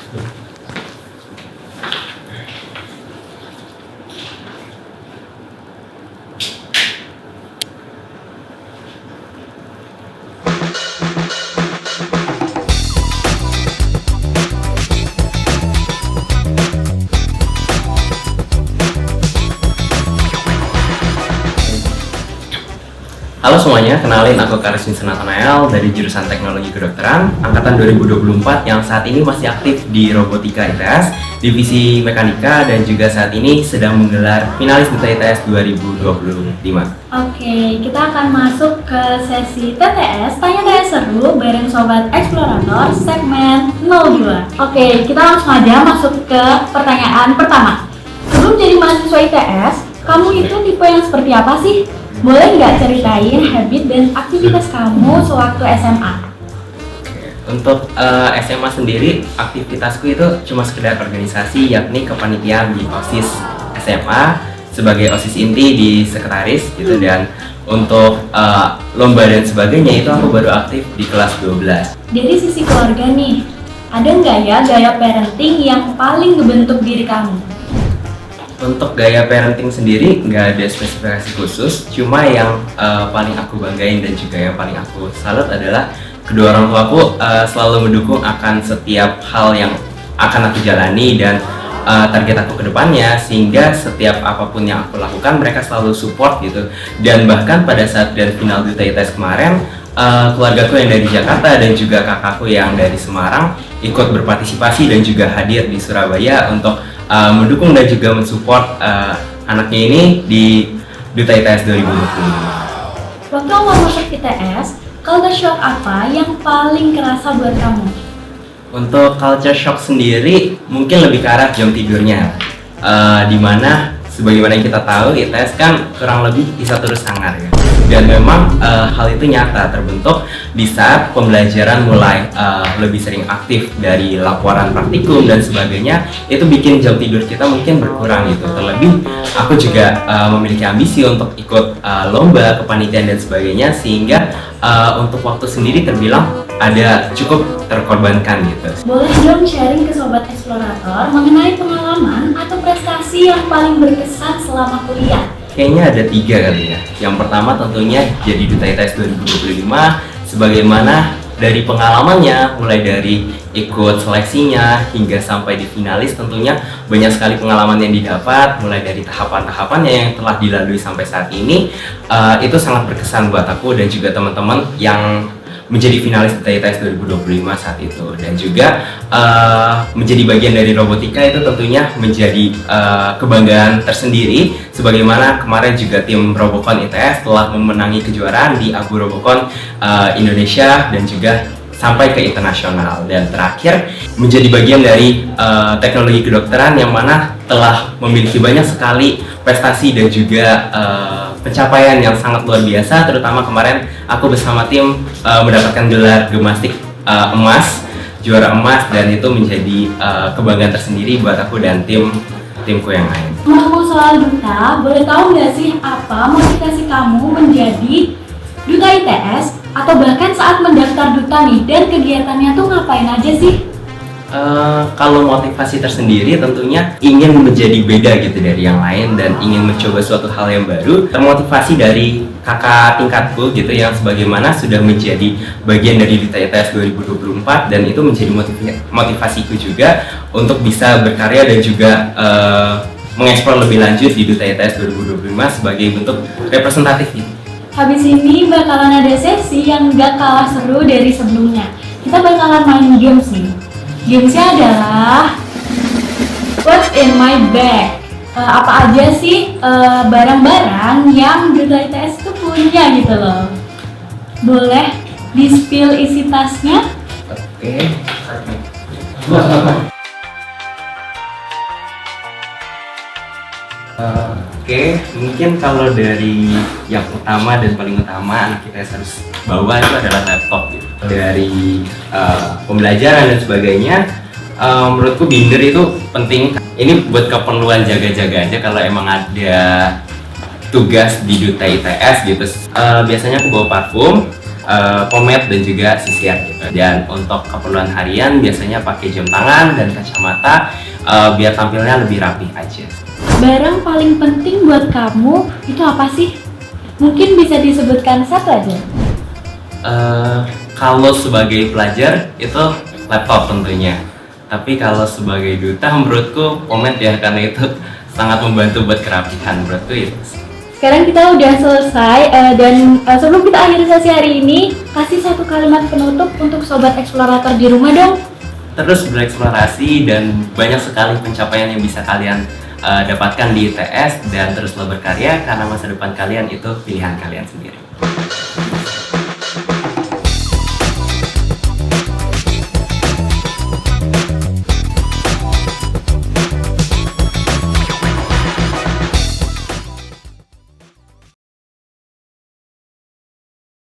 Halo semuanya, kenalin aku Karis Nathanael dari jurusan Teknologi Kedokteran angkatan 2024 yang saat ini masih aktif di Robotika ITS, Divisi Mekanika, dan juga saat ini sedang menggelar finalis Duta ITS 2025. Oke, kita akan masuk ke sesi TTS, tanya-tanya seru bareng Sobat Explorator segmen 02. Oke, kita langsung aja masuk ke pertanyaan pertama. Sebelum jadi mahasiswa ITS, kamu itu tipe yang seperti apa sih? Boleh nggak ceritain habit dan aktivitas kamu sewaktu SMA? Untuk SMA sendiri, aktivitasku itu cuma sekedar organisasi, yakni kepanitiaan di OSIS SMA sebagai OSIS inti di sekretaris gitu, dan untuk lomba dan sebagainya itu aku baru aktif di kelas 12. Dari sisi keluarga nih, ada nggak ya gaya parenting yang paling ngebentuk diri kamu? Untuk gaya parenting sendiri nggak ada spesifikasi khusus, cuma yang paling aku banggain dan juga yang paling aku salut adalah kedua orang tuaku selalu mendukung akan setiap hal yang akan aku jalani dan target aku ke depannya, sehingga setiap apapun yang aku lakukan mereka selalu support gitu. Dan bahkan pada saat grand final Duta ITS kemarin, keluargaku yang dari Jakarta dan juga kakakku yang dari Semarang ikut berpartisipasi dan juga hadir di Surabaya untuk mendukung dan juga mensupport anaknya ini di Duta ITS 2025. Waktu awal masuk ITS, culture shock apa yang paling kerasa buat kamu? Untuk culture shock sendiri mungkin lebih ke arah jam tidurnya, dimana sebagaimana yang kita tahu ITS kan kurang lebih bisa terus sangar ya. Dan memang hal itu nyata terbentuk di saat pembelajaran mulai lebih sering aktif dari laporan praktikum dan sebagainya. Itu bikin jam tidur kita mungkin berkurang gitu. Terlebih aku juga memiliki ambisi untuk ikut lomba, kepanitiaan dan sebagainya, sehingga untuk waktu sendiri terbilang ada cukup terkorbankan gitu. Boleh dong sharing ke Sobat Explorator mengenai pengalaman atau prestasi yang paling berkesan selama kuliah? Kayaknya ada 3 kali ya. Yang pertama tentunya jadi Duta ITS 2025, sebagaimana dari pengalamannya, mulai dari ikut seleksinya hingga sampai di finalis, tentunya banyak sekali pengalaman yang didapat, mulai dari tahapan-tahapannya yang telah dilalui sampai saat ini. Itu sangat berkesan buat aku dan juga teman-teman yang menjadi finalis Duta ITS 2025 saat itu, dan juga menjadi bagian dari Robotika itu tentunya menjadi kebanggaan tersendiri, sebagaimana kemarin juga tim Robocon ITS telah memenangi kejuaraan di Abu Robocon Indonesia dan juga sampai ke internasional. Dan terakhir menjadi bagian dari teknologi kedokteran yang mana telah memiliki banyak sekali prestasi dan juga pencapaian yang sangat luar biasa. Terutama kemarin aku bersama tim mendapatkan gelar gemastik emas, juara emas, dan itu menjadi kebanggaan tersendiri buat aku dan timku yang lain. Ngomong soal duta, boleh tahu nggak sih apa motivasi kamu menjadi Duta ITS, atau bahkan saat mendaftar duta nih, dan kegiatannya tuh ngapain aja sih? Kalau motivasi tersendiri tentunya ingin menjadi beda gitu dari yang lain dan ingin mencoba suatu hal yang baru. Termotivasi dari kakak tingkatku gitu yang sebagaimana sudah menjadi bagian dari Duta ITS 2024, dan itu menjadi motivasiku juga untuk bisa berkarya dan juga mengeksplor lebih lanjut di Duta ITS 2025 sebagai bentuk representatif gitu. Habis ini bakalan ada sesi yang gak kalah seru dari sebelumnya. Kita bakalan main games nih. Gamesnya adalah What's in my bag? Apa aja sih barang-barang yang Duta ITS itu punya gitu loh. Boleh di-spill isi tasnya? Oke. Oke, mungkin kalau dari yang utama dan paling utama anak kita harus bawa itu adalah laptop gitu. Dari pembelajaran dan sebagainya, menurutku binder itu penting. Ini buat keperluan jaga-jaga aja kalau emang ada tugas di Duta ITS gitu. Biasanya aku bawa parfum, pomade dan juga sisir gitu. Dan untuk keperluan harian biasanya pakai jam tangan dan kacamata biar tampilnya lebih rapi aja. Barang paling penting buat kamu itu apa sih? Mungkin bisa disebutkan satu aja. Kalau sebagai pelajar itu laptop tentunya. Tapi kalau sebagai duta menurutku pomade ya, karena itu sangat membantu buat kerapihan menurutku itu. Sekarang kita udah selesai dan sebelum kita akhiri sesi hari ini, kasih satu kalimat penutup untuk sobat eksplorator di rumah dong. Terus bereksplorasi dan banyak sekali pencapaian yang bisa kalian dapatkan di ITS, dan teruslah berkarya karena masa depan kalian itu pilihan kalian sendiri.